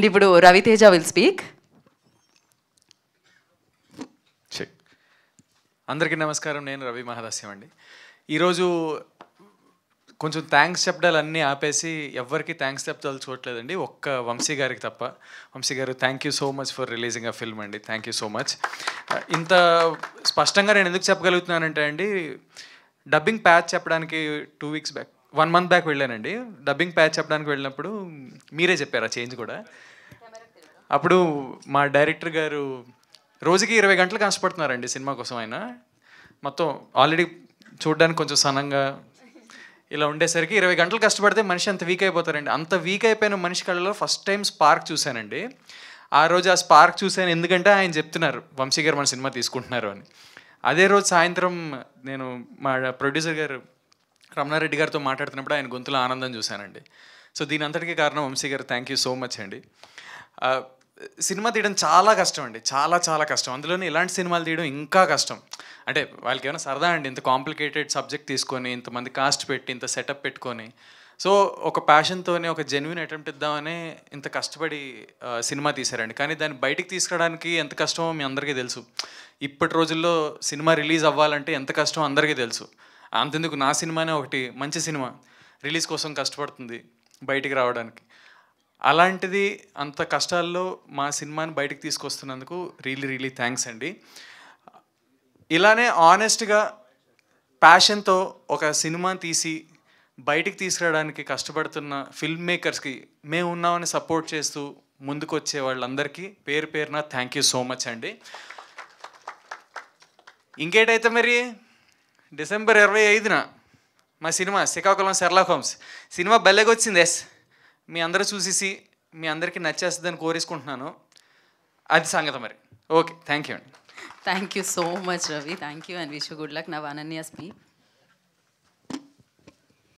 ఇప్పుడు Raviteja will speak. అందరికీ నమస్కారం. నేను రవి మహాదాస్యం అండి. ఈరోజు కొంచెం థ్యాంక్స్ చెప్పడాలన్నీ ఆపేసి ఎవరికి థ్యాంక్స్ చెప్పదలుచుకోవట్లేదండి, ఒక్క వంశీ గారికి తప్ప. Vamshi garu, thank you so much for releasing a film అండి. Thank you so much. ఇంత స్పష్టంగా నేను ఎందుకు చెప్పగలుగుతున్నానంటే అండి, డబ్బింగ్ ప్యాచ్ చెప్పడానికి 2 weeks బ్యాక్, 1 month బ్యాక్ వెళ్ళానండి. డబ్బింగ్ ప్యాచ్ చెప్పడానికి వెళ్ళినప్పుడు మీరే చెప్పారు ఆ చేంజ్ కూడా. అప్పుడు మా డైరెక్టర్ గారు రోజుకి 20 గంటలు కష్టపడుతున్నారండి సినిమా కోసం. ఆయన మొత్తం ఆల్రెడీ చూడడానికి కొంచెం సన్నంగా ఇలా ఉండేసరికి 20 గంటలు కష్టపడితే మనిషి అంత వీక్ అయిపోతారండి. అంత వీక్ అయిపోయిన మనిషి కళ్ళలో ఫస్ట్ టైం స్పార్క్ చూశానండి. ఆ రోజు ఆ స్పార్క్ చూశాను ఎందుకంటే ఆయన చెప్తున్నారు వంశీ గారు మన సినిమా తీసుకుంటున్నారు అని. అదే రోజు సాయంత్రం నేను మా ప్రొడ్యూసర్ గారు రమణారెడ్డి గారితో మాట్లాడుతున్నప్పుడు ఆయన గొంతులో ఆనందం చూశానండి. సో దీని అంతటికీ కారణం Vamsi garu. Thank you so much అండి. సినిమా తీయడం చాలా కష్టం అండి, చాలా చాలా కష్టం. అందులోనే ఇలాంటి సినిమాలు తీయడం ఇంకా కష్టం. అంటే వాళ్ళకి ఏమైనా సరదా అండి, ఇంత కాంప్లికేటెడ్ సబ్జెక్ట్ తీసుకొని ఇంతమంది కాస్ట్ పెట్టి ఇంత సెటప్ పెట్టుకొని, సో ఒక ప్యాషన్తోనే ఒక జెన్యున్ అటెంప్ట్ ఇద్దామని ఇంత కష్టపడి సినిమా తీశారండి. కానీ దాన్ని బయటికి తీసుకురావడానికి ఎంత కష్టమో మీ అందరికీ తెలుసు. ఇప్పటి రోజుల్లో సినిమా రిలీజ్ అవ్వాలంటే ఎంత కష్టమో అందరికీ తెలుసు. అంతెందుకు, నా సినిమానే ఒకటి మంచి సినిమా రిలీజ్ కోసం కష్టపడుతుంది బయటికి రావడానికి. అలాంటిది అంత కష్టాల్లో మా సినిమాని బయటకు తీసుకొస్తున్నందుకు రియలీ థ్యాంక్స్ అండి. ఇలానే ఆనెస్ట్గా ప్యాషన్తో ఒక సినిమాని తీసి బయటికి తీసుకురావడానికి కష్టపడుతున్న ఫిల్మ్ మేకర్స్కి మేము ఉన్నామని సపోర్ట్ చేస్తూ ముందుకు వచ్చే వాళ్ళందరికీ పేరు పేరున థ్యాంక్ యూ సో మచ్ అండి. ఇంకేటైతే మరి December 25న మా cinema Srikakulam Sherlock Holmes cinema భలేగా వచ్చింది. ఎస్, మీ అందరూ చూసేసి మీ అందరికీ నచ్చేస్తుందని కోరేసుకుంటున్నాను. అది సంగతి మరి. ఓకే, థ్యాంక్ యూ అండి. Thank you so much Ravi. Thank you and wish you good luck. Now Ananya speak.